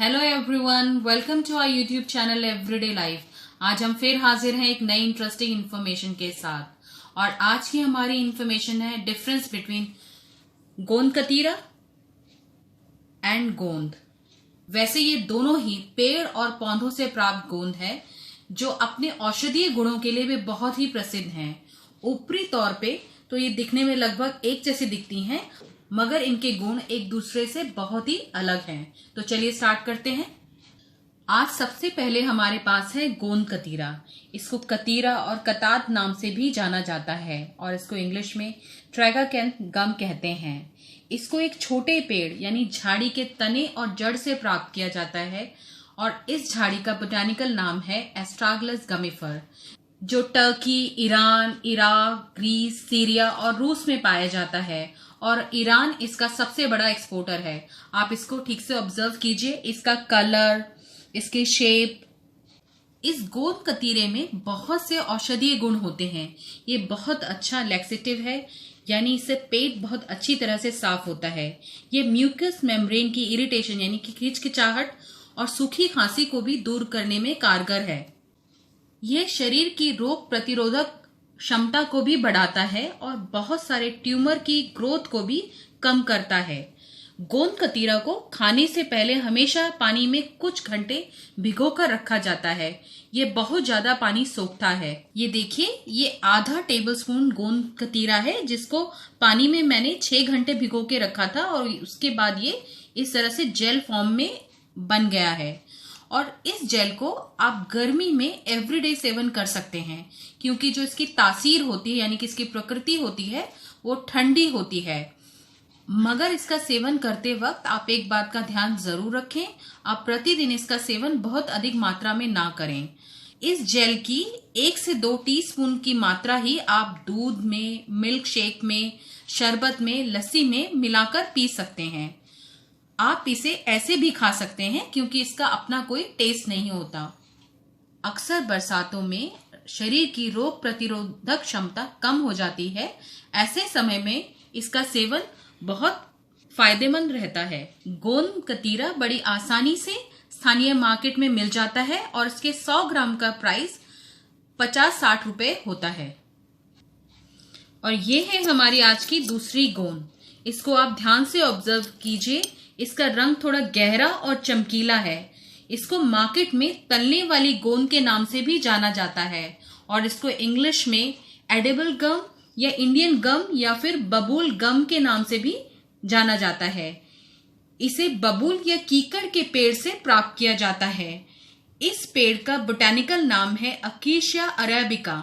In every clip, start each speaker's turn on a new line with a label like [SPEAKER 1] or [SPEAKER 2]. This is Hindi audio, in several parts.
[SPEAKER 1] Hello everyone, welcome to our YouTube channel everyday life. आज हम फिर हाजिर हैं एक नई इंटरेस्टिंग इन्फॉर्मेशन के साथ। और आज की हमारी इन्फॉर्मेशन है डिफरेंस बिटवीन गोंद कतीरा एंड गोंद। वैसे ये दोनों ही पेड़ और पौधों से प्राप्त गोंद है जो अपने औषधीय गुणों के लिए भी बहुत ही प्रसिद्ध हैं। ऊपरी तौर पे तो ये दिखने में लगभग एक जैसी दिखती हैं, मगर इनके गुण एक दूसरे से बहुत ही अलग हैं। तो चलिए स्टार्ट करते हैं। आज सबसे पहले हमारे पास है गोंद कतीरा। इसको कतीरा और कताद नाम से भी जाना जाता है और इसको इंग्लिश में ट्रैगाकैंथ गम कहते हैं। इसको एक छोटे पेड़ यानी झाड़ी के तने और जड़ से प्राप्त किया जाता है और इस झाड़ी का बोटैनिकल नाम है एस्ट्रागलस गमिफर, जो Turkey, Iran, Iraq, Greece, Syria और रूस में पाया जाता है और ईरान इसका सबसे बड़ा एक्सपोर्टर है। आप इसको ठीक से ऑब्जर्व कीजिए, इसका कलर, इसके शेप। इस गोंद कतीरे में बहुत से औषधीय गुण होते हैं। ये बहुत अच्छा लैक्सेटिव है, यानी इससे पेट बहुत अच्छी तरह से साफ होता है। ये म्यूकस मेम्ब्रेन की इरिटेशन यानी कि खिचखिचाहट और सूखी खांसी को भी दूर करने में कारगर है। यह शरीर की रोग प्रतिरोधक क्षमता को भी बढ़ाता है और बहुत सारे ट्यूमर की ग्रोथ को भी कम करता है। गोंद कतीरा को खाने से पहले हमेशा पानी में कुछ घंटे भिगोकर रखा जाता है। ये बहुत ज्यादा पानी सोखता है। ये देखिए, ये आधा टेबलस्पून गोंद कतीरा है जिसको पानी में मैंने 6 घंटे भिगो के रखा था और उसके बाद ये इस तरह से जेल फॉर्म में बन गया है। और इस जेल को आप गर्मी में एवरीडे सेवन कर सकते हैं, क्योंकि जो इसकी तासीर होती है यानी कि इसकी प्रकृति होती है वो ठंडी होती है। मगर इसका सेवन करते वक्त आप एक बात का ध्यान जरूर रखें, आप प्रतिदिन इसका सेवन बहुत अधिक मात्रा में ना करें। इस जेल की 1 से 2 टीस्पून की मात्रा ही आप दूध में, मिल्क शेक में, शरबत में, लस्सी में मिलाकर पी सकते हैं। आप इसे ऐसे भी खा सकते हैं क्योंकि इसका अपना कोई टेस्ट नहीं होता। अक्सर बरसातों में शरीर की रोग प्रतिरोधक क्षमता कम हो जाती है। ऐसे समय में इसका सेवन बहुत फायदेमंद रहता है। गोंद कतीरा बड़ी आसानी से स्थानीय मार्केट में मिल जाता है और इसके 100 ग्राम का प्राइस 50-60 रुपए होता है। और ये है हमारी आज की दूसरी गोंद। इसको आप ध्यान से ऑब्जर्व कीजिए। इसका रंग थोड़ा गहरा और चमकीला है। इसको मार्केट में तलने वाली गोंद के नाम से भी जाना जाता है और इसको इंग्लिश में एडिबल गम या इंडियन गम या फिर बबूल गम के नाम से भी जाना जाता है। इसे बबूल या कीकड़ के पेड़ से प्राप्त किया जाता है। इस पेड़ का बोटैनिकल नाम है अकेशिया अरेबिका।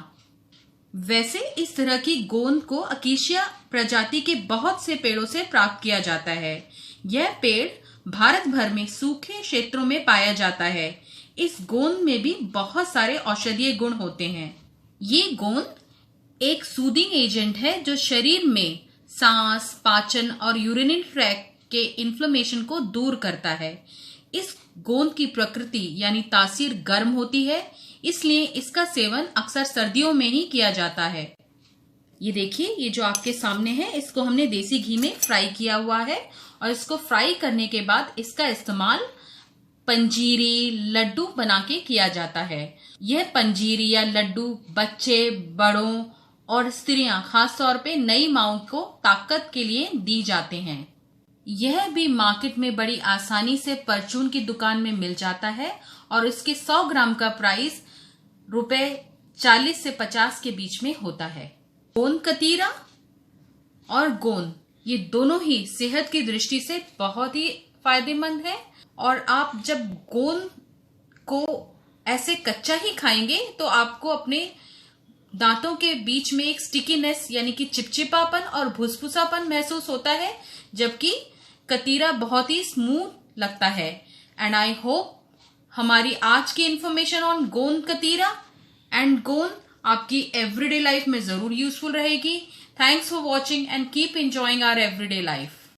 [SPEAKER 1] वैसे इस तरह की गोंद को अकेशिया प्रजाति के बहुत से पेड़ों से प्राप्त किया जाता है। यह पेड़ भारत भर में सूखे क्षेत्रों में पाया जाता है। इस गोंद में भी बहुत सारे औषधीय गुण होते हैं। ये गोंद एक सूदिंग एजेंट है जो शरीर में सांस, पाचन और यूरिनरी ट्रैक्ट के इन्फ्लेमेशन को दूर करता है। इस गोंद की प्रकृति यानी तासीर गर्म होती है, इसलिए इसका सेवन अक्सर सर्दियों में ही किया जाता है। ये देखिए, ये जो आपके सामने है इसको हमने देसी घी में फ्राई किया हुआ है और इसको फ्राई करने के बाद इसका इस्तेमाल पंजीरी, लड्डू बना के किया जाता है। यह पंजीरी या लड्डू बच्चे, बड़ों और स्त्रियां, खासतौर पे नई माओं को ताकत के लिए दी जाते हैं। यह भी मार्केट में बड़ी आसानी से परचून की दुकान में मिल जाता है और इसके 100 ग्राम का प्राइस रुपए 40 से 50 के बीच में होता है। गोंद कतीरा और गोंद ये दोनों ही सेहत की दृष्टि से बहुत ही फायदेमंद है। और आप जब गोंद को ऐसे कच्चा ही खाएंगे तो आपको अपने दांतों के बीच में एक स्टिकीनेस यानी कि चिपचिपापन और भुसभुसापन महसूस होता है, जबकि कतीरा बहुत ही स्मूथ लगता है। एंड आई होप हमारी आज की इंफॉर्मेशन ऑन गोंद कतीरा एंड गोंद आपकी एवरीडे लाइफ में जरूर यूजफुल रहेगी। Thanks for watching and keep enjoying our everyday life.